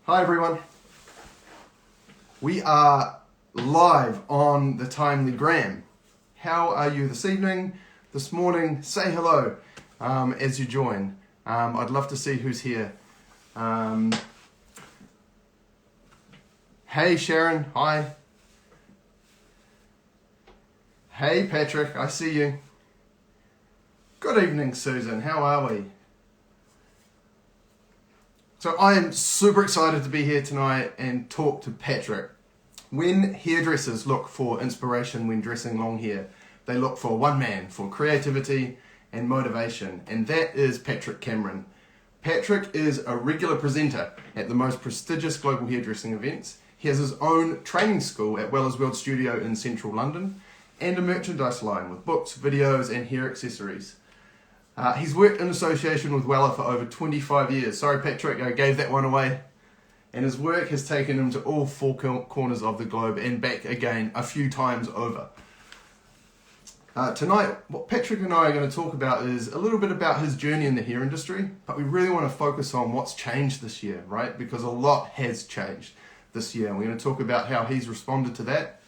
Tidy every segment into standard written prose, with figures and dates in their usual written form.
Hi everyone. We are live on the Timely Gram. How are you this evening, this morning? Say hello as you join. I'd love to see who's here. Hey Sharon, hi. Hey Patrick, I see you. Good evening Susan, how are we? So I am super excited to be here tonight and talk to Patrick. When hairdressers look for inspiration when dressing long hair, they look for one man, for creativity and motivation, and that is Patrick Cameron. Patrick is a regular presenter at the most prestigious global hairdressing events. He has his own training school at Weller's World Studio in central London and a merchandise line with books, videos and hair accessories. He's worked in association with Weller for over 25 years. Sorry Patrick, I gave that one away. And his work has taken him to all four corners of the globe and back again a few times over. Tonight, what Patrick and I are going to talk about is a little bit about his journey in the hair industry, but we really want to focus on what's changed this year, right? Because a lot has changed this year. And we're going to talk about how he's responded to that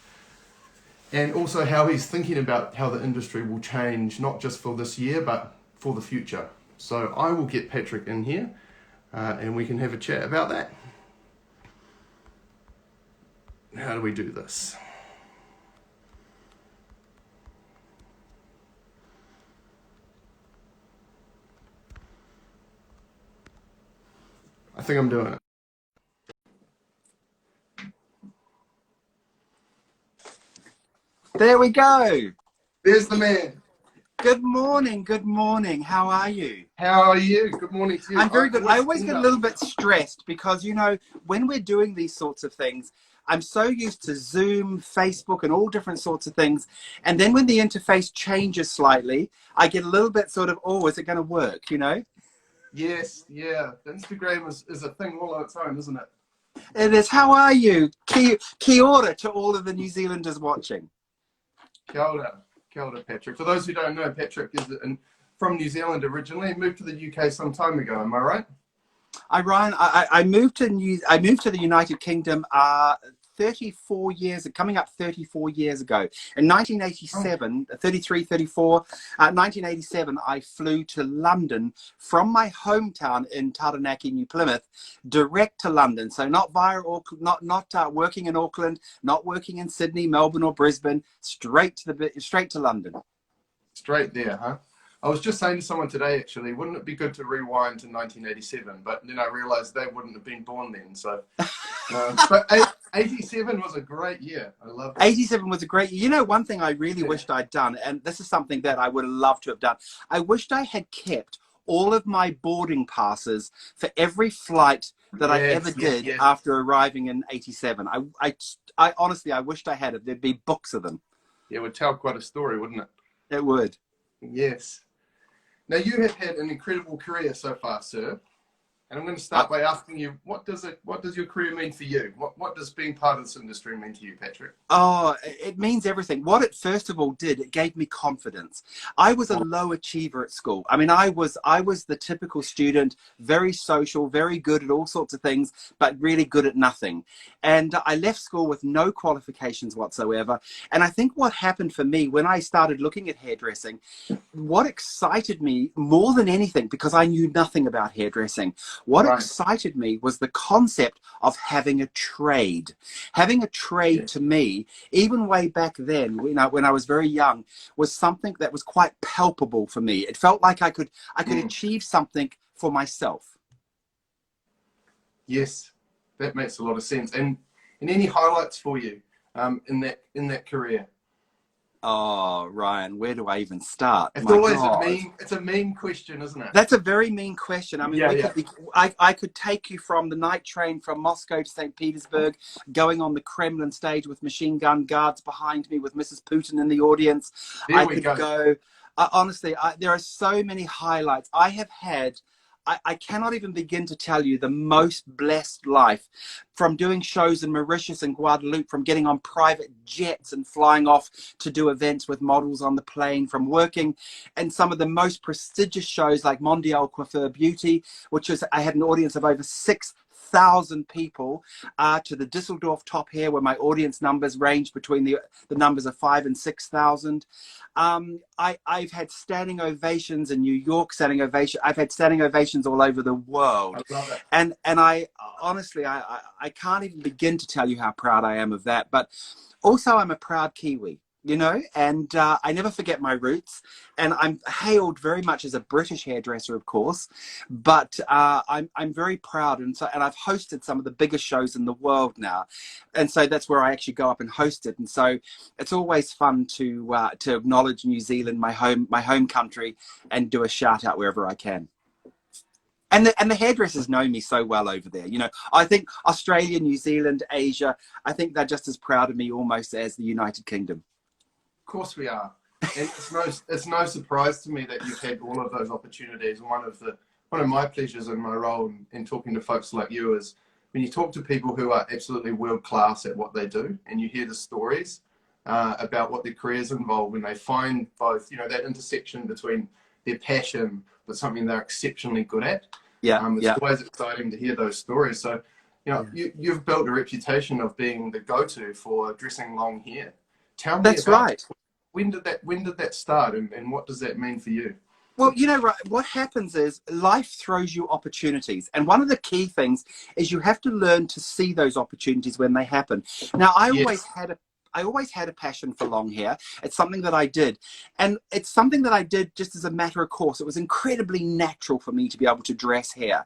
and also how he's thinking about how the industry will change, not just for this year, but for the future. So I will get Patrick in here and we can have a chat about that. How do we do this? I think I'm doing it. There we go. There's the man. Good morning. Good morning. How are you? How are you? Good morning to you. I'm very good. I always get a little bit stressed because, you know, when we're doing these sorts of things, I'm so used to Zoom, Facebook, and all different sorts of things. And then when the interface changes slightly, I get a little bit sort of, oh, is it going to work, you know? Yes, yeah. Instagram is a thing all on its own, isn't it? It is. How are you? Kia ora to all of the New Zealanders watching. Kia ora. Kia ora, Patrick. For those who don't know, Patrick is from New Zealand originally, moved to the UK some time ago. Am I right? I moved to the United Kingdom 34 years, coming up 34 years ago. In 1987, 1987, I flew to London from my hometown in Taranaki, New Plymouth, direct to London. So not via Auckland, not working in Auckland, not working in Sydney, Melbourne or Brisbane, straight to London. Straight there, huh? I was just saying to someone today, actually, wouldn't it be good to rewind to 1987? But then I realised they wouldn't have been born then. So, but 87 was a great year. I love it. 87 was a great year. You know, one thing I really wished I'd done, and this is something that I would have loved to have done. I wished I had kept all of my boarding passes for every flight that I ever did after arriving in 87. I honestly, I wished I had it. There'd be books of them. It would tell quite a story, wouldn't it? It would. Yes. Now, you have had an incredible career so far, sir. And I'm going to start by asking you, what does your career mean for you? What does being part of this industry mean to you, Patrick? Oh, it means everything. What it first of all did, it gave me confidence. I was a low achiever at school. I mean, I was the typical student, very social, very good at all sorts of things, but really good at nothing. And I left school with no qualifications whatsoever. And I think what happened for me when I started looking at hairdressing, what excited me more than anything, because I knew nothing about hairdressing, what excited me was the concept of having a trade. Having a trade to me, even way back then, when I was very young, was something that was quite palpable for me. It felt like I could achieve something for myself. Yes, that makes a lot of sense. And any highlights for you in that career? Oh, Ryan, where do I even start? It's always a mean question, isn't it? That's a very mean question. I mean, I could take you from the night train from Moscow to St. Petersburg, going on the Kremlin stage with machine gun guards behind me with Mrs. Putin in the audience. Honestly, there are so many highlights. I have had I cannot even begin to tell you the most blessed life, from doing shows in Mauritius and Guadeloupe, from getting on private jets and flying off to do events with models on the plane, from working in some of the most prestigious shows like Mondial Coiffeur Beauty, which is, I had an audience of over 6,000 1,000 people, to the Düsseldorf top here, where my audience numbers range between the numbers of 5,000 and 6,000. I've had standing ovations in New York, I've had standing ovations all over the world. I love it. And I honestly, I can't even begin to tell you how proud I am of that. But also, I'm a proud Kiwi, you know, and I never forget my roots. And I'm hailed very much as a British hairdresser, of course, but I'm very proud. And I've hosted some of the biggest shows in the world now, and so that's where I actually go up and host it. And so it's always fun to acknowledge New Zealand, my home country, and do a shout out wherever I can. And the hairdressers know me so well over there. You know, I think Australia, New Zealand, Asia, I think they're just as proud of me almost as the United Kingdom. Of course we are. And it's no surprise to me that you've had all of those opportunities. One of my pleasures in my role in talking to folks like you is when you talk to people who are absolutely world class at what they do, and you hear the stories about what their careers involve when they find both, you know, that intersection between their passion but something they're exceptionally good at. It's always exciting to hear those stories. So, you know, you've built a reputation of being the go-to for dressing long hair. Tell me That's right. When did that start, and what does that mean for you? Well, you know, right, what happens is life throws you opportunities. And one of the key things is you have to learn to see those opportunities when they happen. Now, I always had a passion for long hair. It's something that I did. And it's something that I did just as a matter of course. It was incredibly natural for me to be able to dress hair.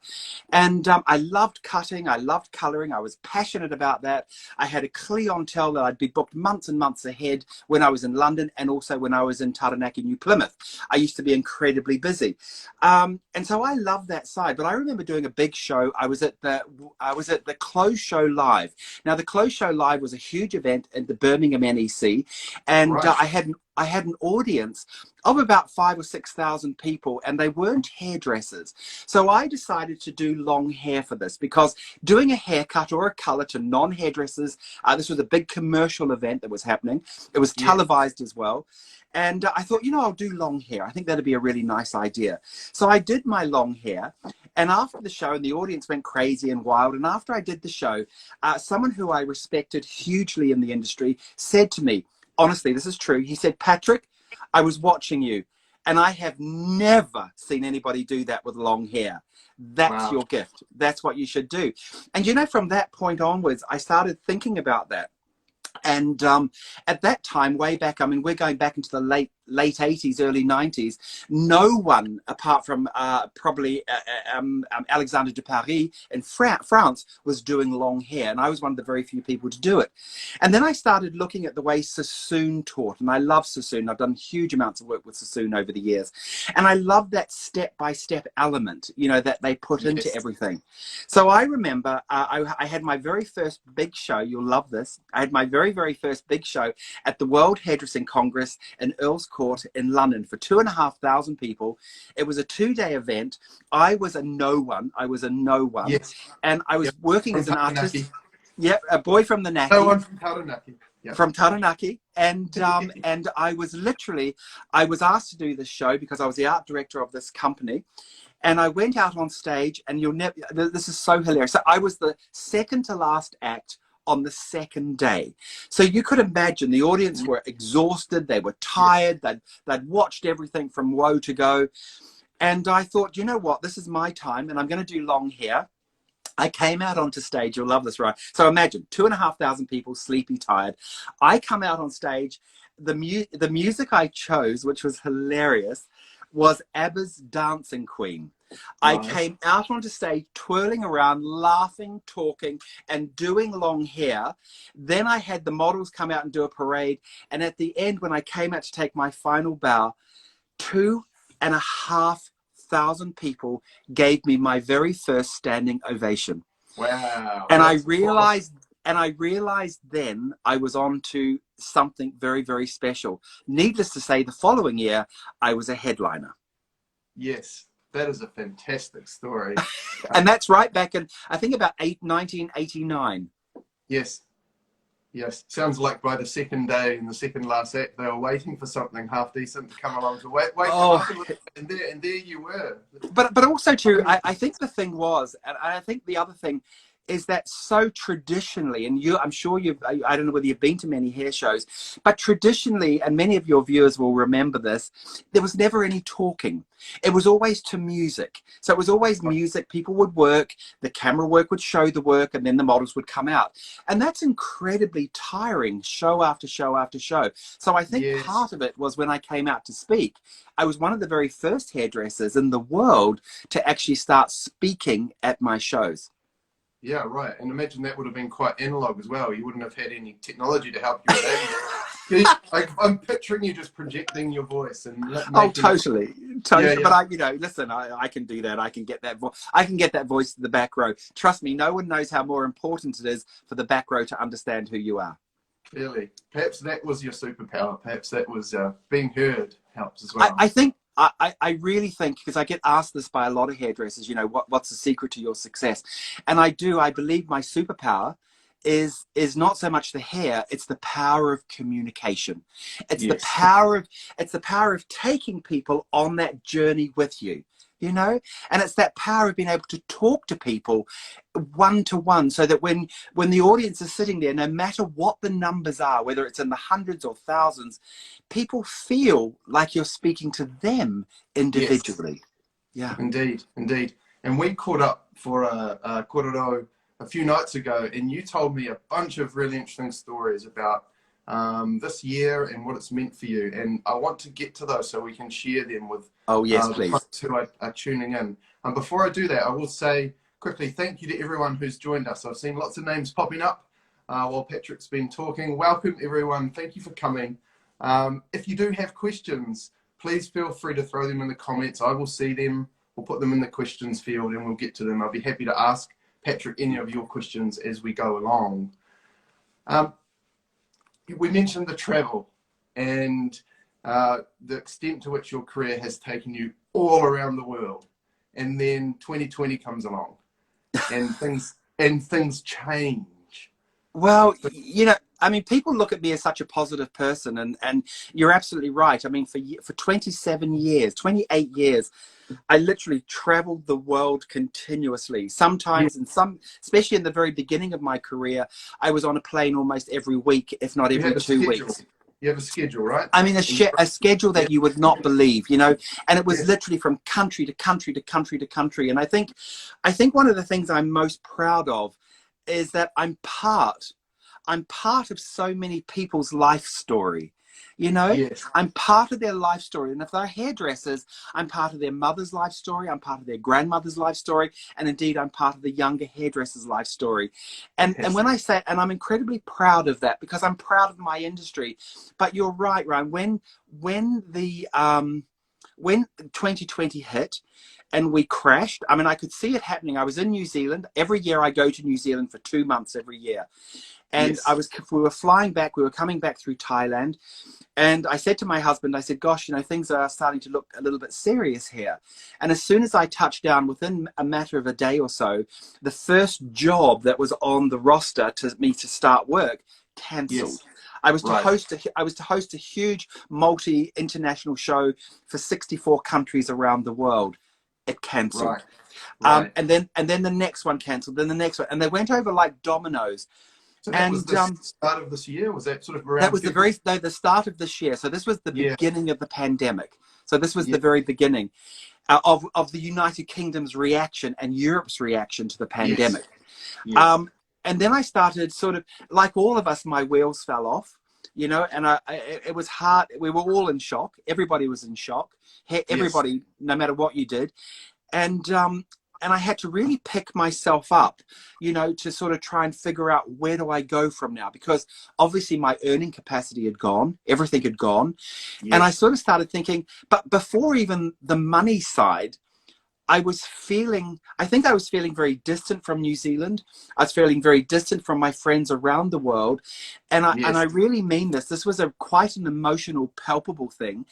And I loved cutting. I loved coloring. I was passionate about that. I had a clientele that I'd be booked months and months ahead when I was in London, and also when I was in Taranaki, New Plymouth. I used to be incredibly busy. And so I loved that side. But I remember doing a big show. I was at the Close Show Live. Now, the Close Show Live was a huge event at the Birmingham NEC, and right. I had an audience of about 5,000 or 6,000 people, and they weren't hairdressers. So I decided to do long hair for this, because doing a haircut or a color to non-hairdressers, this was a big commercial event that was happening. It was televised as well. And I thought, you know, I'll do long hair. I think that'd be a really nice idea. So I did my long hair. And after the show, and the audience went crazy and wild, and after I did the show, someone who I respected hugely in the industry said to me, honestly, this is true. He said, Patrick, I was watching you, and I have never seen anybody do that with long hair. That's your gift. That's what you should do. And, you know, from that point onwards, I started thinking about that. And at that time, way back, I mean, we're going back into the late 80s, early 90s, no one apart from probably Alexandre de Paris in France was doing long hair. And I was one of the very few people to do it. And then I started looking at the way Sassoon taught. And I love Sassoon. I've done huge amounts of work with Sassoon over the years. And I love that step-by-step element, you know, that they put into everything. So I remember I had my very first big show. You'll love this. I had my very first big show at the World Hairdressing Congress in Earl's Court in London for 2,500 people. It was a 2-day event. I was a no one. Yes. And I was working as an artist. Yeah, a boy from the Naki. No one from Taranaki. Yep. From Taranaki. And and I was asked to do this show because I was the art director of this company. And I went out on stage, and this is so hilarious. So I was the second to last act on the second day. So you could imagine the audience were exhausted, they were tired, they'd watched everything from woe to go. And I thought, you know what, this is my time, and I'm going to do long hair. I came out onto stage. You'll love this, right? So imagine 2,500 people, sleepy, tired. I come out on stage. The music I chose, which was hilarious, was ABBA's Dancing Queen. I came out onto stage twirling around, laughing, talking, and doing long hair. Then I had the models come out and do a parade. And at the end, when I came out to take my final bow, 2,500 people gave me my very first standing ovation. Wow. And I realized then I was on to something very, very special. Needless to say, the following year, I was a headliner. Yes, that is a fantastic story. And that's right back in, I think, about 1989. Yes. Sounds like by the second day and the second last act, they were waiting for something half decent to come along to wait and there you were. But also too, I think the thing was, and I think the other thing, is that so traditionally, and I'm sure I don't know whether you've been to many hair shows, but traditionally, and many of your viewers will remember this, there was never any talking. It was always to music. So it was always music. People would work, the camera work would show the work, and then the models would come out. And that's incredibly tiring, show after show after show. So I think part of it was when I came out to speak, I was one of the very first hairdressers in the world to actually start speaking at my shows. Yeah, right. And imagine that would have been quite analog as well. You wouldn't have had any technology to help you with that. I'm picturing you just projecting your voice and totally. Yeah. But listen, I can do that. I can get that voice to the back row. Trust me, no one knows how more important it is for the back row to understand who you are. Clearly, perhaps that was your superpower. Perhaps that was being heard helps as well. I think. I really think, because I get asked this by a lot of hairdressers, what's the secret to your success? And I believe my superpower is not so much the hair, it's the power of communication. It's the power of taking people on that journey with you. And it's that power of being able to talk to people one-to-one, so that when the audience is sitting there, no matter what the numbers are, whether it's in the hundreds or thousands, people feel like you're speaking to them individually. Yeah, indeed. And we caught up for a kororo a few nights ago, and you told me a bunch of really interesting stories about this year and what it's meant for you, and I want to get to those so we can share them with please. The folks who are tuning in. Before I do that, I will say quickly thank you to everyone who's joined us. I've seen lots of names popping up while Patrick's been talking. Welcome everyone, thank you for coming. If you do have questions, please feel free to throw them in the comments. I will see them, we'll put them in the questions field and we'll get to them. I'll be happy to ask Patrick any of your questions as we go along. We mentioned the travel and the extent to which your career has taken you all around the world, and then 2020 comes along and things change. Well, people look at me as such a positive person, and you're absolutely right. I mean, for 27 years, 28 years, I literally traveled the world continuously. Sometimes, especially in the very beginning of my career, I was on a plane almost every week, if not every 2 weeks. You have a schedule, right? I mean, a schedule that you would not believe, and it was literally from country to country to country to country. And I think one of the things I'm most proud of is that I'm part of so many people's life story. I'm part of their life story. And if they're hairdressers, I'm part of their mother's life story. I'm part of their grandmother's life story. And indeed, I'm part of the younger hairdresser's life story. And when I say, and I'm incredibly proud of that, because I'm proud of my industry. But you're right, Ryan, when 2020 hit and we crashed, I mean, I could see it happening. I was in New Zealand. Every year I go to New Zealand for 2 months every year. And we were flying back, we were coming back through Thailand. And I said to my husband, I said, gosh, things are starting to look a little bit serious here. And as soon as I touched down, within a matter of a day or so, the first job that was on the roster to me to start work cancelled. I was to host a huge multi-international show for 64 countries around the world. It cancelled. And then the next one cancelled, then the next one, and they went over like dominoes. So that was the start of this year? Was that sort of around? That was the start of this year. So this was the beginning of the pandemic. So this was the very beginning of the United Kingdom's reaction and Europe's reaction to the pandemic. And then I started sort of, like all of us, my wheels fell off, and it was hard. We were all in shock. Everybody was in shock. Everybody, no matter what you did. And I had to really pick myself up, to sort of try and figure out, where do I go from now? Because obviously my earning capacity had gone, everything had gone. And I sort of started thinking, but before even the money side, I think I was feeling very distant from New Zealand. I was feeling very distant from my friends around the world. And I really mean this. This was quite an emotional, palpable thing.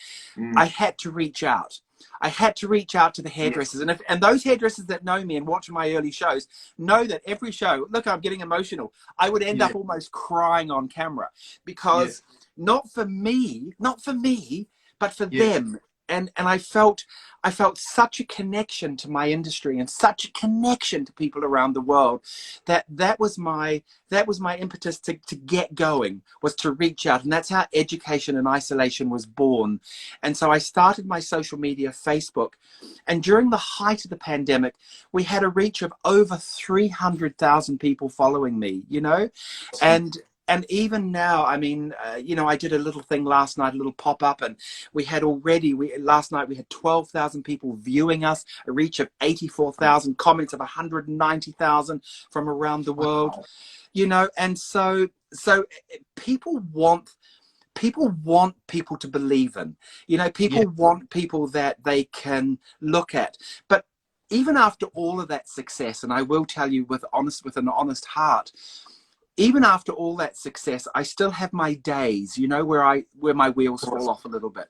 I had to reach out. I had to reach out to the hairdressers. And those hairdressers that know me and watch my early shows know that every show, look, I'm getting emotional. I would end up almost crying on camera, because not for me, but for them, and I felt such a connection to my industry and such a connection to people around the world that was my impetus to get going, was to reach out. And that's how Education in Isolation was born. And so I started my social media, Facebook, and during the height of the pandemic, we had a reach of over 300,000 people following me, you know, and even now, I mean, you know, I did a little thing last night, a little pop-up, and last night we had 12,000 people viewing us, a reach of 84,000, comments of 190,000 from around the world, Wow. you know. And so people want people to believe in, you know, people want people that they can look at. But even after all of that success, and I will tell you with an honest heart, even after all that success, I still have my days, you know, where my wheels fall off a little bit.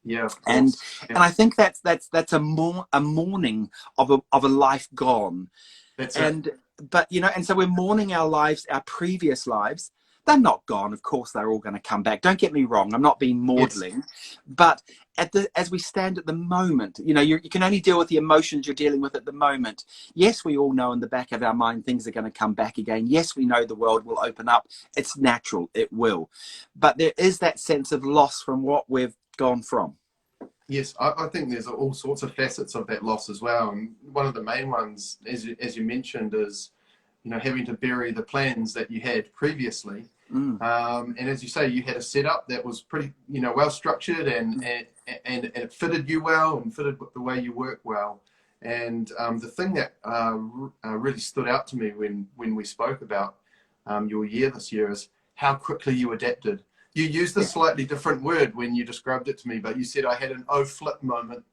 Yeah. And I think that's a mourning of a life gone. That's and it. But you know, and so we're mourning our lives, our previous lives. They're not gone, of course. They're all going to come back. Don't get me wrong. I'm not being maudlin, but as we stand at the moment, you know, you can only deal with the emotions you're dealing with at the moment. Yes, we all know in the back of our mind things are going to come back again. Yes, we know the world will open up. It's natural. It will. But there is that sense of loss from what we've gone from. Yes, I think there's all sorts of facets of that loss as well. And one of the main ones, as you mentioned, is, you know, having to bury the plans that you had previously. And as you say, you had a setup that was pretty, you know, well structured, and it fitted you well and fitted with the way you work well. And the thing that really stood out to me when we spoke about your year this year is how quickly you adapted. You used a slightly different word when you described it to me, but you said I had an oh flip moment.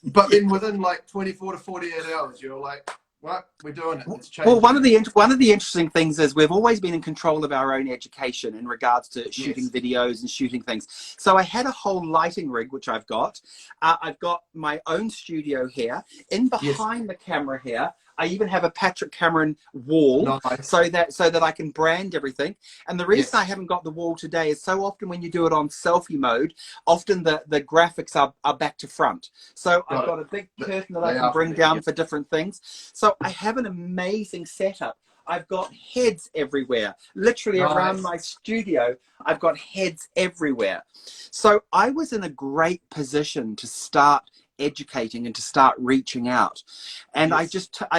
But then within like 24 to 48 hours, you're like, well, we're doing it. It's changing. Well, one of the interesting things is we've always been in control of our own education in regards to shooting videos and shooting things. So I had a whole lighting rig, which I've got. I've got my own studio here. In behind the camera here, I even have a Patrick Cameron wall, so that I can brand everything. And the reason I haven't got the wall today is so often when you do it on selfie mode, often the graphics are back to front. So I've got a big curtain that I can bring down for different things. So I have an amazing setup. I've got heads everywhere, literally around my studio. I've got heads everywhere. So I was in a great position to start educating and to start reaching out. And I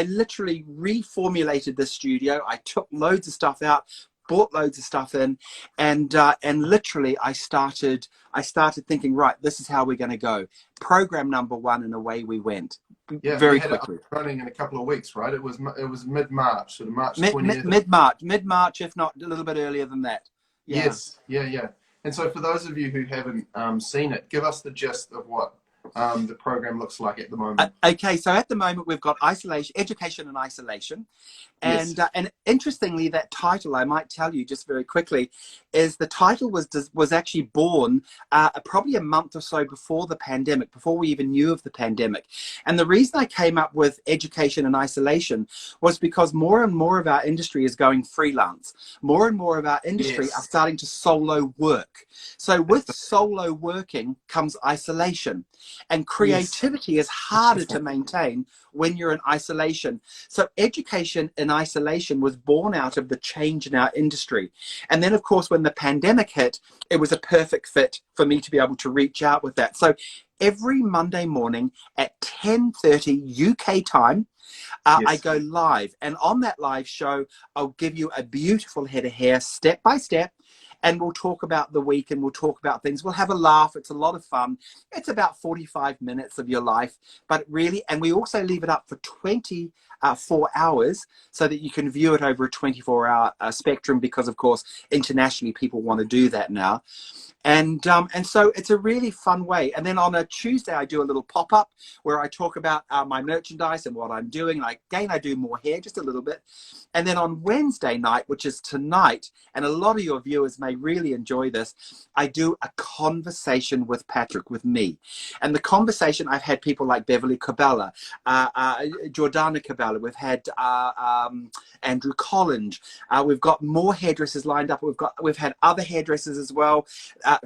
literally reformulated the studio. I took loads of stuff out, bought loads of stuff in, and literally I started thinking, right, this is how we're going to go. Program number one, and away we went. Very quickly. It running in a couple of weeks, right? It was mid-March, sort of March 20th. Mid-March, if not a little bit earlier than that. Yes. And so for those of you who haven't seen it, give us the gist of what the program looks like at the moment. Okay, so at the moment we've got Education in Isolation, and interestingly, that title, I might tell you just very quickly, is the title was actually born probably a month or so before the pandemic, before we even knew of the pandemic. And the reason I came up with Education in Isolation was because more and more of our industry is going freelance. More and more of our industry are starting to solo work. So with solo working comes isolation. And creativity is harder to maintain when you're in isolation. So Education in Isolation was born out of the change in our industry. And then, of course, when the pandemic hit, it was a perfect fit for me to be able to reach out with that. So every Monday morning at 10:30 UK time, I go live. And on that live show, I'll give you a beautiful head of hair step by step. And we'll talk about the week, and we'll talk about things. We'll have a laugh. It's a lot of fun. It's about 45 minutes of your life, but really, and we also leave it up for 24 hours so that you can view it over a 24-hour spectrum, because of course, internationally, people want to do that now. And so it's a really fun way. And then on a Tuesday, I do a little pop-up where I talk about my merchandise and what I'm doing. And I do more hair, just a little bit. And then on Wednesday night, which is tonight, and a lot of your viewers may really enjoy this, I do a conversation with Patrick, with me. And the conversation, I've had people like Beverly Cabela, Jordana Cabela, we've had Andrew Collins, we've got more hairdressers lined up, we've had other hairdressers as well,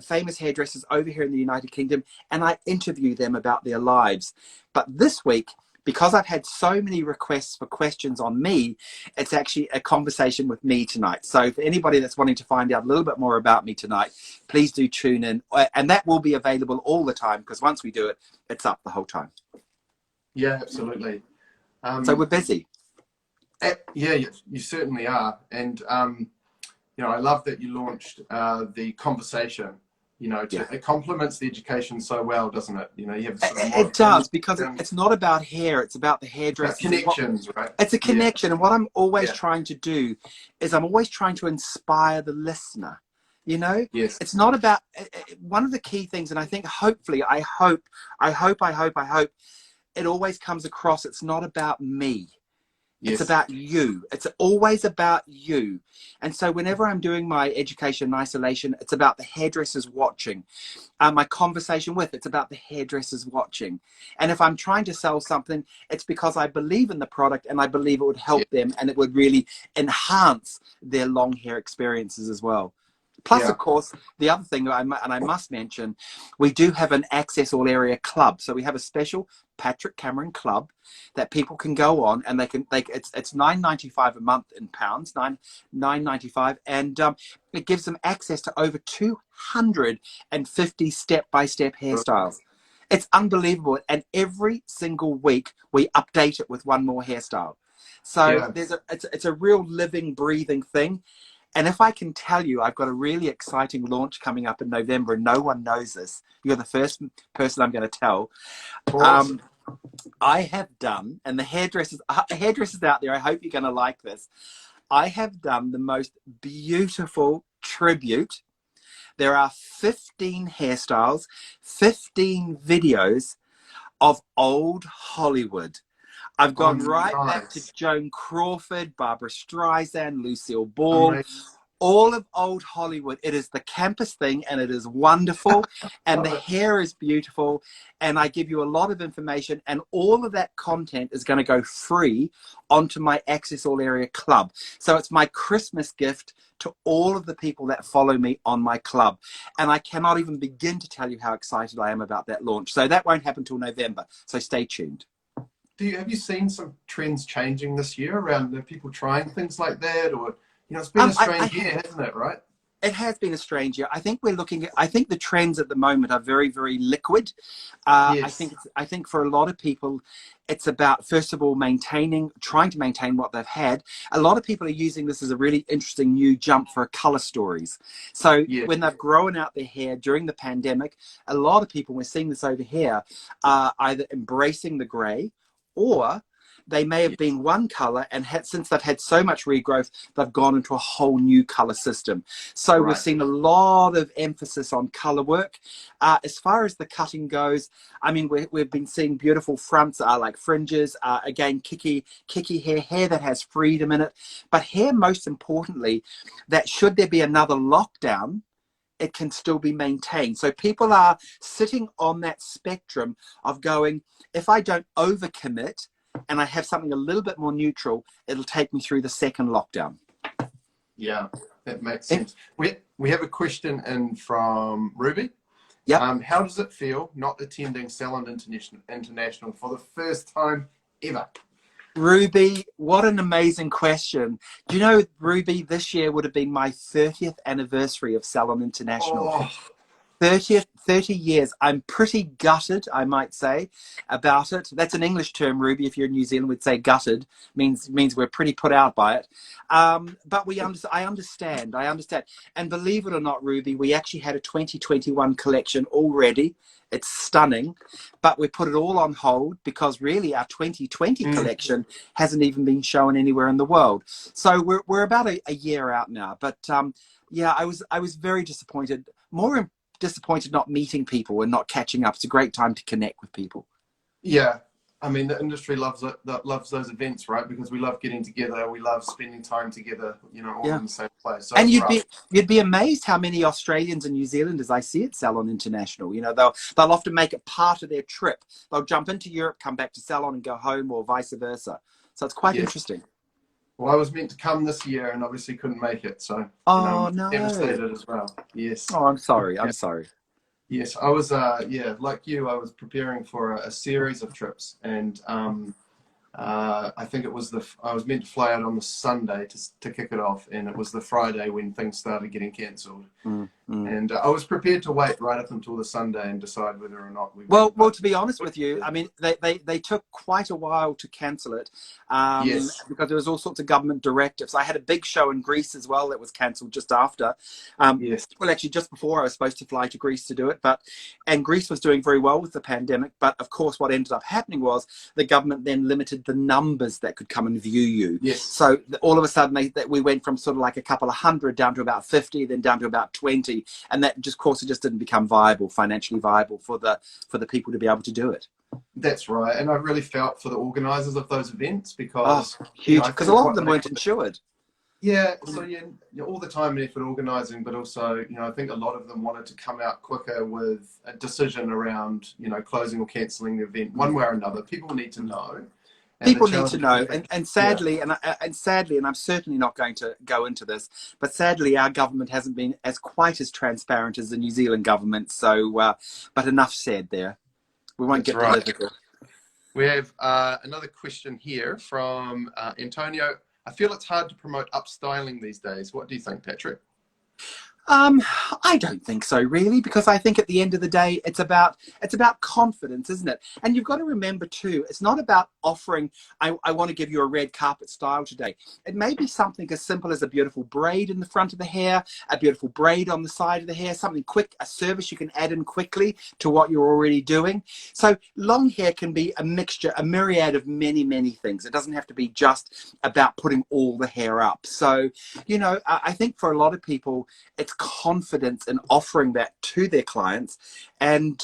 famous hairdressers over here in the United Kingdom, and I interview them about their lives. But this week, because I've had so many requests for questions on me, it's actually a conversation with me tonight. So for anybody that's wanting to find out a little bit more about me tonight, please do tune in. And that will be available all the time, because once we do it, it's up the whole time. Yeah, absolutely. So we're busy. Yeah, you certainly are. And, you know, I love that you launched the conversation. You know, it complements the education so well, doesn't it? You know, you have sort of it does, because it's not about hair, it's about the hairdressers. Connections, right? It's a connection. And what I'm always trying to do is I'm always trying to inspire the listener. You know, it's not about, one of the key things, and I think hopefully, I hope it always comes across, it's not about me. It's about you. It's always about you. And so whenever I'm doing my education in isolation, it's about the hairdressers watching. My conversation with, it's about the hairdressers watching. And if I'm trying to sell something, it's because I believe in the product and I believe it would help them, and it would really enhance their long hair experiences as well. Plus, of course, the other thing, and I must mention, we do have an Access All Area Club. So we have a special Patrick Cameron Club that people can go on, and it's $9.95 a month in pounds, $9.95, and it gives them access to over 250 step-by-step hairstyles. It's unbelievable, and every single week we update it with one more hairstyle. So it's a real living, breathing thing. And if I can tell you, I've got a really exciting launch coming up in November, and no one knows this. You're the first person I'm going to tell. I have done, and the hairdressers out there, I hope you're going to like this. I have done the most beautiful tribute. There are 15 hairstyles, 15 videos of old Hollywood. I've gone back to Joan Crawford, Barbara Streisand, Lucille Ball, all of old Hollywood. It is the campus thing, and it is wonderful, and the hair is beautiful, and I give you a lot of information, and all of that content is going to go free onto my Access All Area Club. So it's my Christmas gift to all of the people that follow me on my club, and I cannot even begin to tell you how excited I am about that launch. So that won't happen till November, so stay tuned. Have you seen some trends changing this year around people trying things like that? Or, you know, it's been a strange year, hasn't it, right? It has been a strange year. I think I think the trends at the moment are very, very liquid. I think for a lot of people, it's about, first of all, trying to maintain what they've had. A lot of people are using this as a really interesting new jump for color stories. So when they've grown out their hair during the pandemic, a lot of people, we're seeing this over here, are either embracing the gray, or they may have been one color, and since they've had so much regrowth, they've gone into a whole new color system. So we've seen a lot of emphasis on color work. As far as the cutting goes, I mean, we've been seeing beautiful fronts, like fringes, again, kicky hair that has freedom in it. But hair, most importantly, that should there be another lockdown, it can still be maintained. So people are sitting on that spectrum of going, if I don't overcommit and I have something a little bit more neutral, it'll take me through the second lockdown. Yeah, that makes sense. We have a question in from Ruby. Yeah. How does it feel not attending Salon International for the first time ever? Ruby, what an amazing question. Do you know, Ruby, this year would have been my 30th anniversary of Salon International. Oh. 30 years. I'm pretty gutted, I might say, about it. That's an English term, Ruby. If you're in New Zealand, we'd say gutted. Means we're pretty put out by it. But I understand. And believe it or not, Ruby, we actually had a 2021 collection already. It's stunning, but we put it all on hold because really our 2020 collection hasn't even been shown anywhere in the world. So we're about a year out now. But yeah, I was very disappointed. Disappointed not meeting people and not catching up. It's a great time to connect with people. Yeah, I mean, the industry loves it, that loves those events, right? Because we love getting together, we love spending time together, you know, all Yeah. in the same place. So And for us, you'd be amazed how many Australians and New Zealanders I see at Salon International. You know, they'll often make it part of their trip. They'll jump into Europe, come back to Salon and go home, or vice versa. So it's quite yes. interesting. Well, I was meant to come this year and obviously couldn't make it, so you know, Oh I'm no. devastated as well. Yes. Oh, I'm sorry. Yeah. I'm sorry. Yes, I was, yeah, like you, I was preparing for a series of trips, and I think it was I was meant to fly out on the Sunday to kick it off, and it was the Friday when things started getting cancelled. Mm, mm. And I was prepared to wait right up until the Sunday and decide whether or not we Well, went. well, But to be honest with you, I mean, they took quite a while to cancel it yes, because there was all sorts of government directives. I had a big show in Greece as well that was cancelled just after. yes, Well, actually, just before I was supposed to fly to Greece to do it, and Greece was doing very well with the pandemic. But of course, what ended up happening was the government then limited the numbers that could come and view you. yes. So all of a sudden, we went from sort of like a couple of hundred down to about 50, then down to about 20, and that just, of course, it just didn't become viable, financially viable for the people to be able to do it. That's right. And I really felt for the organisers of those events because Huge, I because a think lot of what them they weren't insured. yeah, so all the time and effort organising, but also, you know, I think a lot of them wanted to come out quicker with a decision around, you know, closing or cancelling the event one way or another. People need to know. And People need to know, and yeah, sadly, and I'm certainly not going to go into this, but sadly, our government hasn't been quite as transparent as the New Zealand government. So, but enough said there. We won't that's get right. political. We have another question here from Antonio. I feel it's hard to promote upstyling these days. What do you think, Patrick? I don't think so, really, because I think at the end of the day, it's about confidence, isn't it? And you've got to remember too, it's not about offering, I want to give you a red carpet style today. It may be something as simple as a beautiful braid in the front of the hair, a beautiful braid on the side of the hair, something quick, a service you can add in quickly to what you're already doing. So long hair can be a mixture, a myriad of many, many things. It doesn't have to be just about putting all the hair up. So, you know, I think for a lot of people, it's confidence in offering that to their clients. And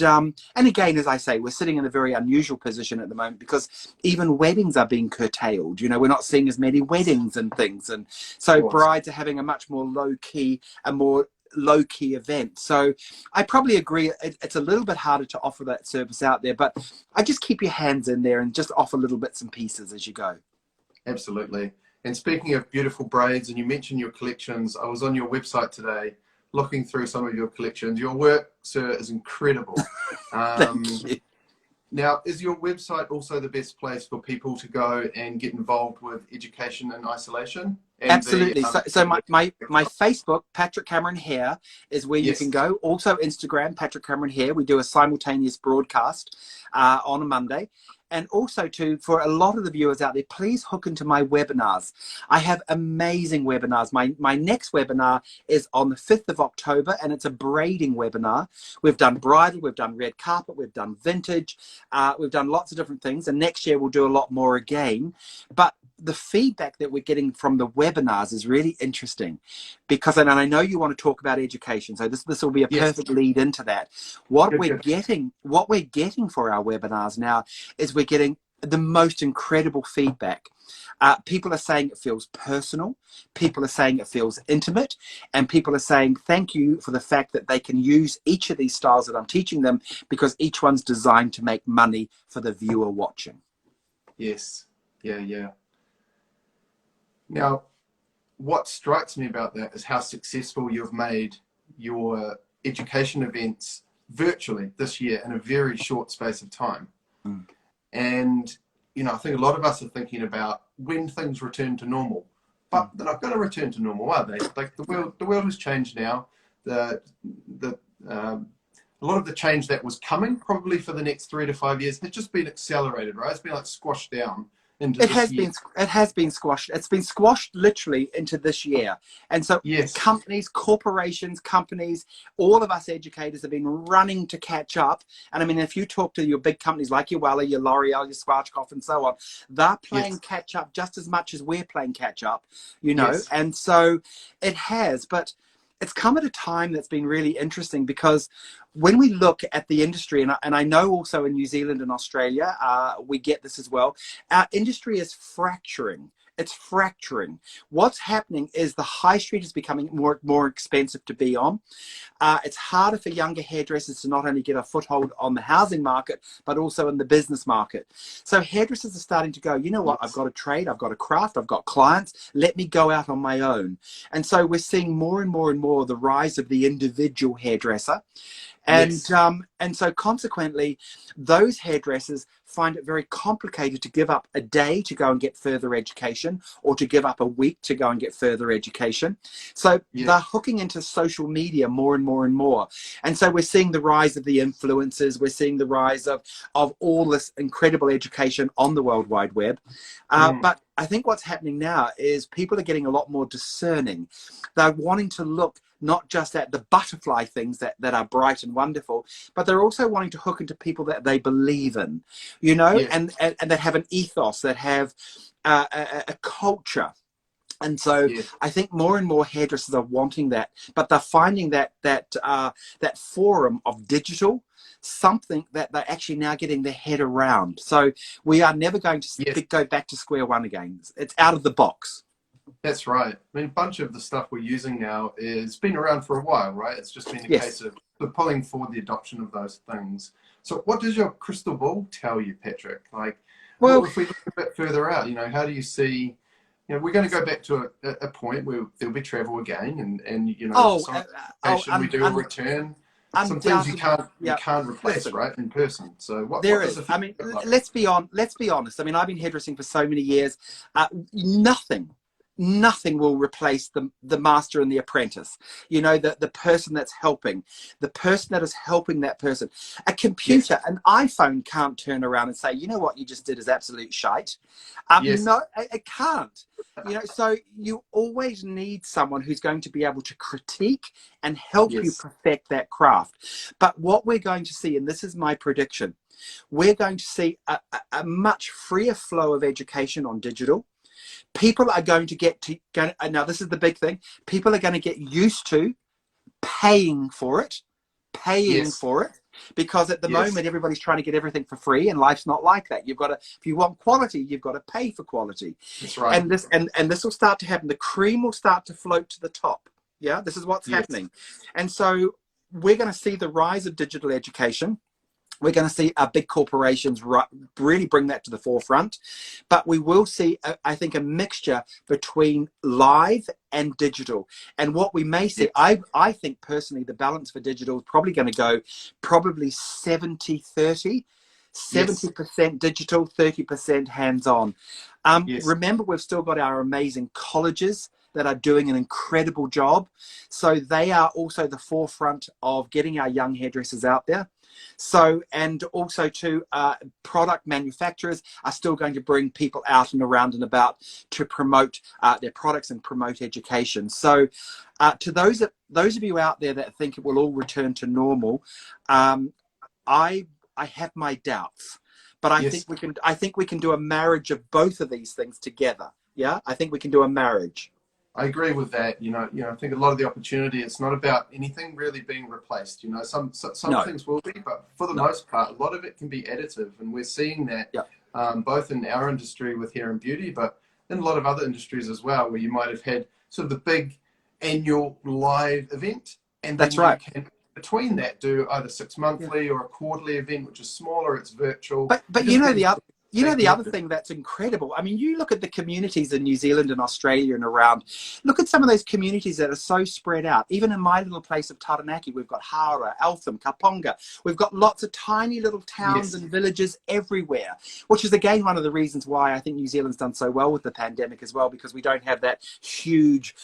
again, as I say, we're sitting in a very unusual position at the moment because even weddings are being curtailed. You know, we're not seeing as many weddings and things. And so brides are having a much more low-key event. So I probably agree it's a little bit harder to offer that service out there, but I just keep your hands in there and just offer little bits and pieces as you go. Absolutely. And speaking of beautiful braids, and you mentioned your collections, I was on your website today looking through some of your collections. Your work, sir, is incredible. Thank you. Now, is your website also the best place for people to go and get involved with education and isolation? And absolutely. So my Facebook, Patrick Cameron Hair, is where you can go. Also Instagram, Patrick Cameron Hair. We do a simultaneous broadcast on a Monday. And also, for a lot of the viewers out there, please hook into my webinars. I have amazing webinars. My next webinar is on the 5th of October, and it's a braiding webinar. We've done bridal, we've done red carpet, we've done vintage, we've done lots of different things. And next year, we'll do a lot more again. But the feedback that we're getting from the webinars is really interesting because, and I know you want to talk about education, so this will be a perfect lead into that. What we're getting for our webinars now is we're getting the most incredible feedback. People are saying it feels personal, people are saying it feels intimate, and people are saying thank you for the fact that they can use each of these styles that I'm teaching them because each one's designed to make money for the viewer watching. Yes. Yeah. Now, what strikes me about that is how successful you've made your education events virtually this year in a very short space of time. Mm. And, you know, I think a lot of us are thinking about when things return to normal, but they're not going to return to normal, are they? Like the world has changed now. A lot of the change that was coming probably for the next 3 to 5 years has just been accelerated, right? It's been like squashed down. It has been squashed. It's been squashed literally into this year. And so companies, corporations, companies, all of us educators have been running to catch up. And I mean, if you talk to your big companies like your Wella, your L'Oreal, your Schwarzkopf and so on, they're playing catch up just as much as we're playing catch up, you know. And so it has, but it's come at a time that's been really interesting because when we look at the industry, and I know also in New Zealand and Australia, we get this as well, our industry is fracturing. It's fracturing. What's happening is the high street is becoming more expensive to be on. It's harder for younger hairdressers to not only get a foothold on the housing market, but also in the business market. So hairdressers are starting to go, you know what, I've got a trade, I've got a craft, I've got clients, let me go out on my own. And so we're seeing more and more and more the rise of the individual hairdresser. And and so consequently, those hairdressers find it very complicated to give up a day to go and get further education, or to give up a week to go and get further education. So they're hooking into social media more and more and more. And so we're seeing the rise of the influencers. We're seeing the rise of all this incredible education on the World Wide Web. But I think what's happening now is people are getting a lot more discerning. They're wanting to look not just at the butterfly things that are bright and wonderful, but they're also wanting to hook into people that they believe in, you know, and that have an ethos, that have a culture. And so I think more and more hairdressers are wanting that, but they're finding that forum of digital, something that they're actually now getting their head around. So we are never going to go back to square one again. It's out of the box. That's right. I mean, a bunch of the stuff we're using now is been around for a while, right? It's just been a case of pulling forward the adoption of those things. So what does your crystal ball tell you, Patrick? Like, well, if we look a bit further out, you know, how do you see, you know, we're going to go back to a point where there'll be travel again, and you know, we do a return. Some things you can't replace, right, in person. So what does it feel like? Let's be honest. I mean, I've been hairdressing for so many years. Nothing will replace the master and the apprentice. You know, the person that's helping, the person that is helping that person. A computer, an iPhone can't turn around and say, you know what you just did is absolute shite. No, it can't. You know, so you always need someone who's going to be able to critique and help you perfect that craft. But what we're going to see, and this is my prediction, we're going to see a much freer flow of education on digital. People are going to get to, now this is the big thing, people are going to get used to paying for it, because at the moment everybody's trying to get everything for free, and life's not like that. You've got to, if you want quality, you've got to pay for quality. That's right. And this will start to happen. The cream will start to float to the top. Yeah, this is what's happening. And so we're going to see the rise of digital education. We're going to see our big corporations really bring that to the forefront. But we will see, I think, a mixture between live and digital. And what we may see, I think personally, the balance for digital is probably going to go probably 70-30. 70% digital, 30% hands-on. Remember, we've still got our amazing colleges that are doing an incredible job. So they are also the forefront of getting our young hairdressers out there. So, and also to product manufacturers are still going to bring people out and around and about to promote their products and promote education. So to those of you out there that think it will all return to normal, I have my doubts, but I think we can do a marriage of both of these things together. Yeah, I think we can do a marriage. I agree with that. You know, I think a lot of the opportunity, it's not about anything really being replaced. You know, some things will be, but for the most part, a lot of it can be additive, and we're seeing that both in our industry with hair and beauty, but in a lot of other industries as well, where you might have had sort of the big annual live event, and then you can between that do either 6 monthly or a quarterly event, which is smaller, it's virtual. But you know the other thing that's incredible, I mean, you look at the communities in New Zealand and Australia and around, look at some of those communities that are so spread out. Even in my little place of Taranaki, we've got Hara, Eltham, Kaponga. We've got lots of tiny little towns and villages everywhere, which is again one of the reasons why I think New Zealand's done so well with the pandemic as well, because we don't have that huge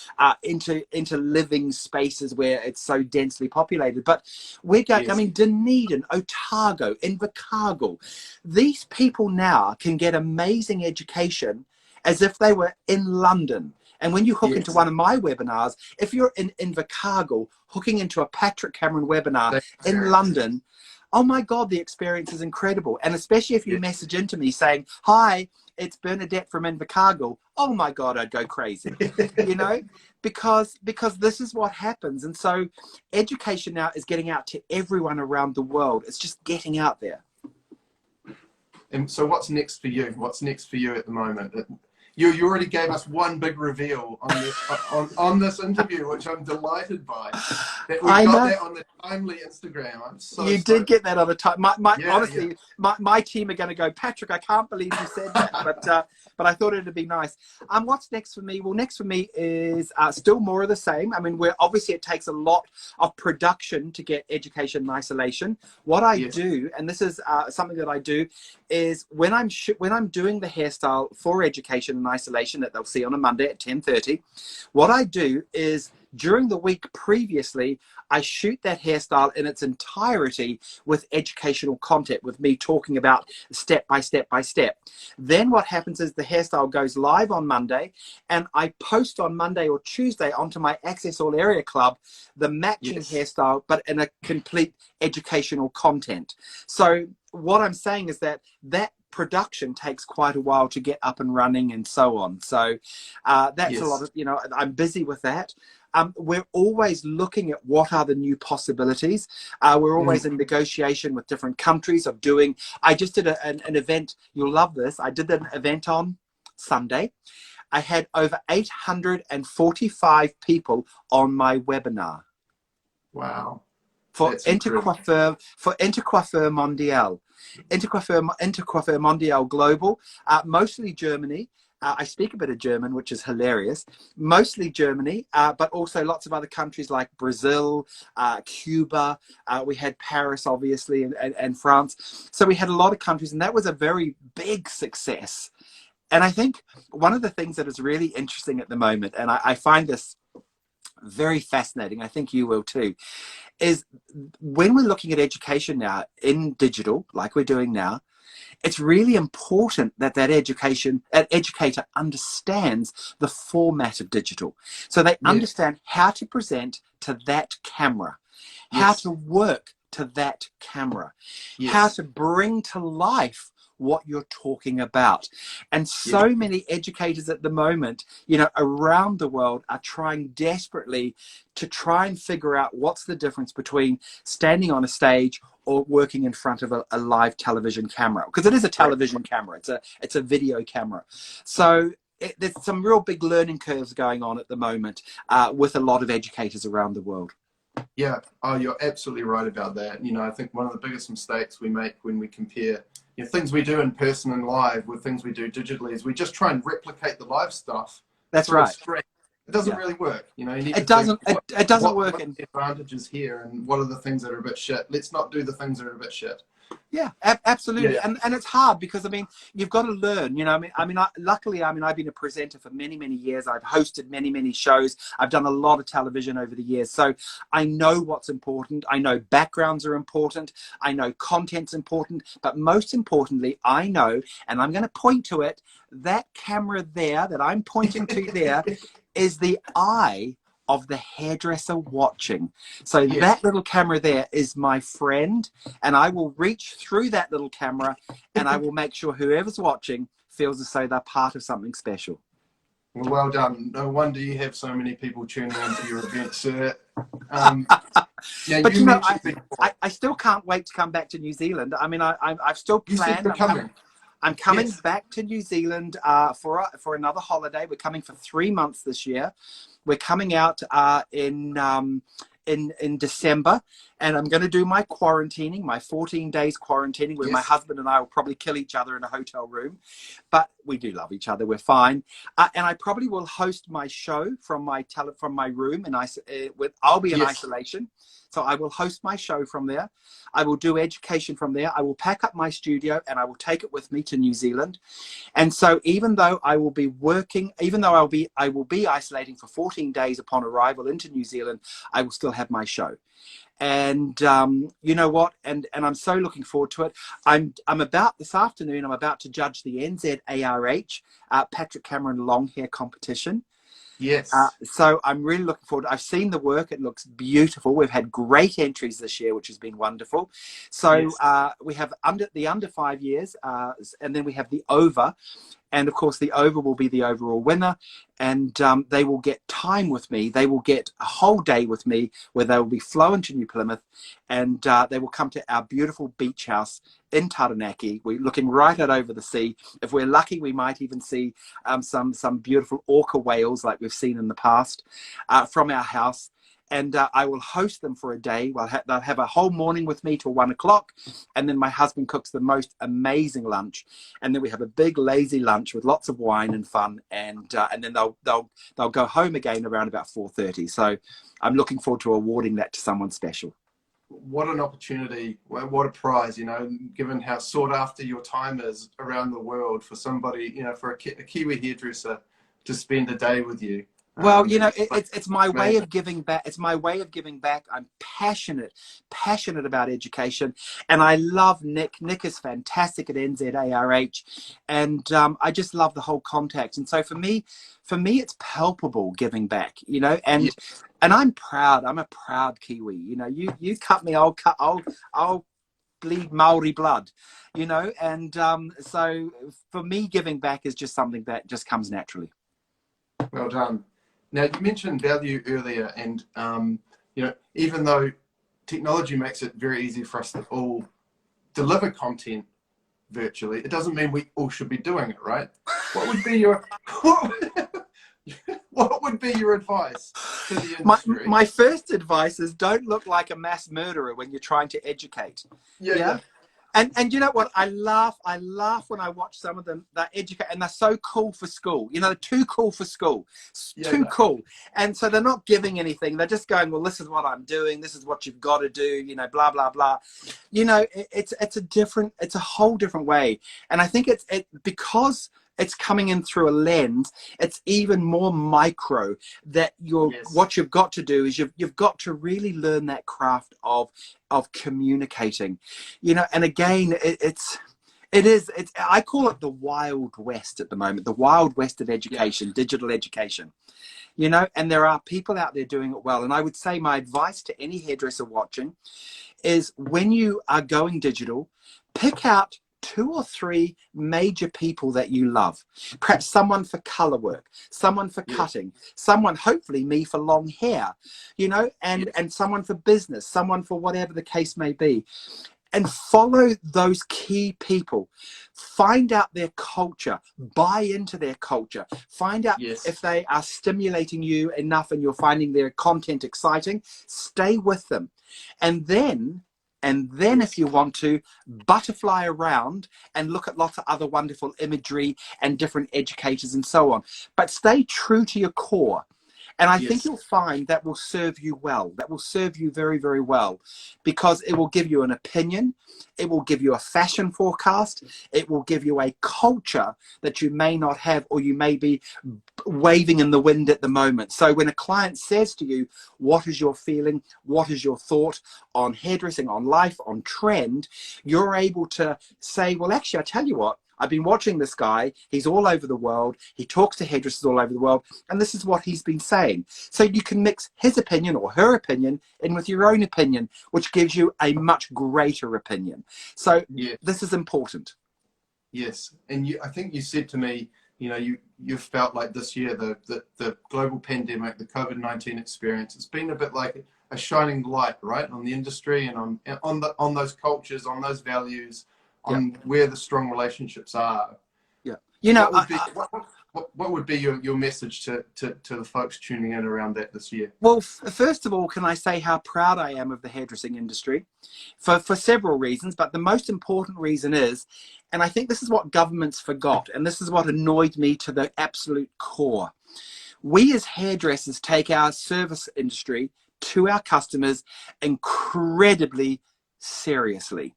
interliving spaces where it's so densely populated. But we're going, I mean, Dunedin, Otago, Invercargill, these people now can get amazing education as if they were in London. And when you hook into one of my webinars, if you're in Invercargill, hooking into a Patrick Cameron webinar in London, oh my God, the experience is incredible. And especially if you message into me saying, hi, it's Bernadette from Invercargill, oh my God, I'd go crazy, you know, because this is what happens. And so education now is getting out to everyone around the world. It's just getting out there. And so what's next for you? What's next for you at the moment? You already gave us one big reveal on this interview, which I'm delighted by. That we got that on the Timely Instagram. I'm so You stoked. did get that on the time. Honestly, yeah. my team are going to go, Patrick, I can't believe you said that. But I thought it'd be nice. What's next for me? Well, next for me is still more of the same. I mean, obviously it takes a lot of production to get education in isolation. What I do, and this is something that I do, is when I'm doing the hairstyle for education in isolation that they'll see on a Monday at 10:30, what I do is during the week previously, I shoot that hairstyle in its entirety with educational content, with me talking about step by step by step. Then what happens is the hairstyle goes live on Monday, and I post on Monday or Tuesday onto my Access All Area Club the matching hairstyle, but in a complete educational content. So what I'm saying is that production takes quite a while to get up and running and so on. So that's a lot of, I'm busy with that. We're always looking at what are the new possibilities. We're always in negotiation with different countries of doing. I just did an event. You'll love this. I did an event on Sunday. I had over 845 people on my webinar. Wow. For Intercoiffeur Mondial. Intercoiffeur Mondial Global, mostly Germany. I speak a bit of German, which is hilarious. Mostly Germany, but also lots of other countries like Brazil, Cuba. We had Paris, obviously, and France. So we had a lot of countries, and that was a very big success. And I think one of the things that is really interesting at the moment, and I find this very fascinating, I think you will too, is when we're looking at education now in digital, like we're doing now, it's really important that educator understands the format of digital. So they understand how to present to that camera, how to work to that camera, how to bring to life what you're talking about. And so many educators at the moment, around the world are trying desperately to try and figure out what's the difference between standing on a stage or working in front of a live television camera, because it is a television camera. It's a video camera. So there's some real big learning curves going on at the moment with a lot of educators around the world. Yeah. Oh, you're absolutely right about that. I think one of the biggest mistakes we make when we compare things we do in person and live with things we do digitally is we just try and replicate the live stuff. That's right. It doesn't really work. You need it doesn't work. What are the advantages here, and what are the things that are a bit shit? Let's not do the things that are a bit shit. Yeah, absolutely. Yeah. And it's hard because, you've got to learn, luckily, I've been a presenter for many, many years. I've hosted many, many shows. I've done a lot of television over the years. So I know what's important. I know backgrounds are important. I know content's important. But most importantly, I know, and I'm going to point to it, that camera there that I'm pointing to there is the eye of the hairdresser watching. So that little camera there is my friend, and I will reach through that little camera and I will make sure whoever's watching feels as though they're part of something special. Well done. No wonder you have so many people tuning into your event, sir. But I still can't wait to come back to New Zealand. I've still planned. I'm coming back to New Zealand for another holiday. We're coming for 3 months this year. We're coming out in December, and I'm going to do my quarantining, my 14 days quarantining, where my husband and I will probably kill each other in a hotel room, but we do love each other. We're fine. And I probably will host my show from my room, and I'll be in isolation. So I will host my show from there. I will do education from there. I will pack up my studio and I will take it with me to New Zealand. And so even though I will be working, I will be isolating for 14 days upon arrival into New Zealand, I will still have my show. And you know what? And I'm so looking forward to it. This afternoon, I'm about to judge the NZARH Patrick Cameron long hair competition. Yes. So I'm really looking forward. I've seen the work. It looks beautiful. We've had great entries this year, which has been wonderful. So we have the under 5 years, and then we have the over. And of course, the over will be the overall winner. And they will get time with me. They will get a whole day with me where they will be flown to New Plymouth, and they will come to our beautiful beach house in Taranaki. We're looking right out over the sea. If we're lucky, we might even see some beautiful orca whales like we've seen in the past from our house. And I will host them for a day. They'll have a whole morning with me till 1 o'clock. And then my husband cooks the most amazing lunch. And then we have a big lazy lunch with lots of wine and fun. And then they'll go home again around about 4:30. So I'm looking forward to awarding that to someone special. What an opportunity. What a prize, you know, given how sought after your time is around the world for somebody, you know, for a Kiwi hairdresser to spend a day with you. Well, you know, it's my way of giving back. It's my way of giving back. I'm passionate about education, and I love Nick. Nick is fantastic at NZARH, and I just love the whole context. And so for me, it's palpable giving back, you know, and I'm proud. I'm a proud Kiwi. You know, you cut me, I'll bleed Maori blood, you know, and so for me, giving back is just something that just comes naturally. Well done. Now, you mentioned value earlier, and you know, even though technology makes it very easy for us to all deliver content virtually, it doesn't mean we all should be doing it, right? What would be your what would be your advice to the industry? My first advice is don't look like a mass murderer when you're trying to educate. Yeah. And you know what? I laugh when I watch some of them that educate, and they're so cool for school. You know, they're too cool for school. Too cool. And so they're not giving anything. They're just going, well, this is what I'm doing. This is what you've got to do. You know, blah blah blah. You know, it's a whole different way. And I think it's because it's coming in through a lens, it's even more micro that what you've got to do is you've got to really learn that craft of communicating, you know. And again, it's I call it the Wild West at the moment, the Wild West of education, digital education, you know. And there are people out there doing it well. And I would say my advice to any hairdresser watching is when you are going digital, pick out 2 or 3 major people that you love. Perhaps someone for color work, someone for cutting, someone, hopefully me, for long hair, you know, and someone for business, someone for whatever the case may be. And follow those key people. Find out their culture. Buy into their culture. Find out if they are stimulating you enough and you're finding their content exciting. Stay with them. And then if you want to, butterfly around and look at lots of other wonderful imagery and different educators and so on. But stay true to your core. And I think you'll find that will serve you well. That will serve you very, very well, because it will give you an opinion. It will give you a fashion forecast. It will give you a culture that you may not have, or you may be waving in the wind at the moment. So when a client says to you, what is your feeling? What is your thought on hairdressing, on life, on trend? You're able to say, well, actually, I tell you what, I've been watching this guy. He's all over the world. He talks to hairdressers all over the world. And this is what he's been saying. So you can mix his opinion or her opinion in with your own opinion, which gives you a much greater opinion. So this is important. Yes. And I think you said to me, you know, you've felt like this year, the global pandemic, the COVID-19 experience, it's been a bit like a shining light, right, on the industry and on those cultures, on those values, on where the strong relationships are. Yeah. You know, what would be your message to the folks tuning in around that this year? Well, first of all, can I say how proud I am of the hairdressing industry for several reasons, but the most important reason is, and I think this is what governments forgot, and this is what annoyed me to the absolute core. We as hairdressers take our service industry to our customers incredibly seriously.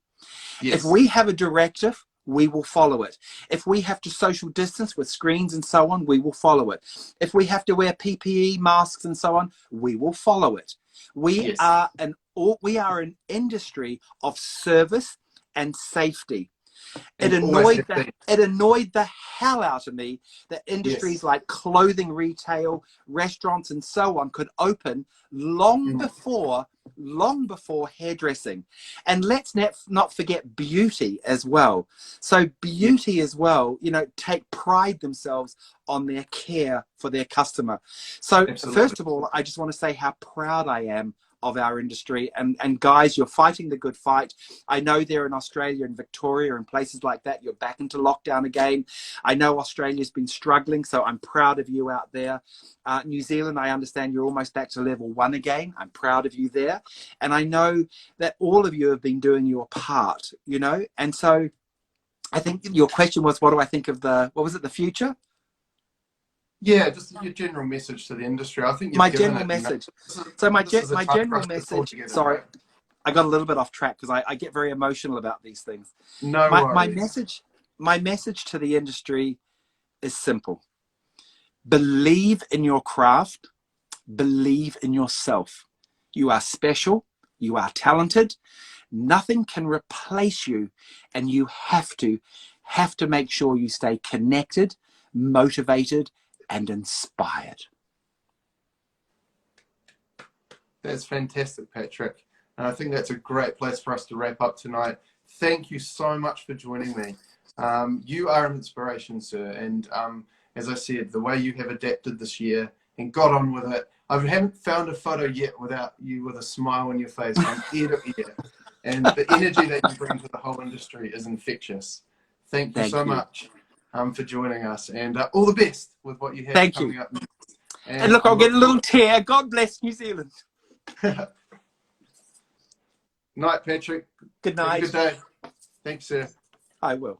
If we have a directive, we will follow it. If we have to social distance with screens and so on, we will follow it. If we have to wear PPE, masks and so on, we will follow it. We are an industry of service and safety. It And always annoyed have been. it annoyed the hell out of me that industries Yes. like clothing retail, restaurants, and so on could open long before hairdressing. And let's not forget beauty as well. So beauty as well, you know, take pride themselves on their care for their customer. So Absolutely. first of all, I just want to say how proud I am of our industry, and guys, you're fighting the good fight. I know there in Australia and Victoria and places like that, you're back into lockdown again. I know Australia's been struggling, so I'm proud of you out there. New Zealand, I understand you're almost back to level 1 again. I'm proud of you there. And I know that all of you have been doing your part, you know. And so I think your question was, what do I think of the future? Yeah, just your general message to the industry. I think you've My given general it. message. This is, So my this is a time for general us to pull message, together, sorry, right? I got a little bit off track because I get very emotional about these things. No My worries. message to the industry is simple. Believe in your craft, believe in yourself. You are special, you are talented, nothing can replace you, and you have to make sure you stay connected, motivated, and inspired. That's fantastic, Patrick. And I think that's a great place for us to wrap up tonight. Thank you so much for joining me. You are an inspiration, sir. And as I said, the way you have adapted this year and got on with it, I haven't found a photo yet without you with a smile on your face from ear to ear. And the energy that you bring to the whole industry is infectious. Thank you so much for joining us. And all the best with what you have Thank coming you. up next. And look, I'll get a little tear. God bless New Zealand. Night, Patrick. Good Have a night. good day. Thanks, sir. I will.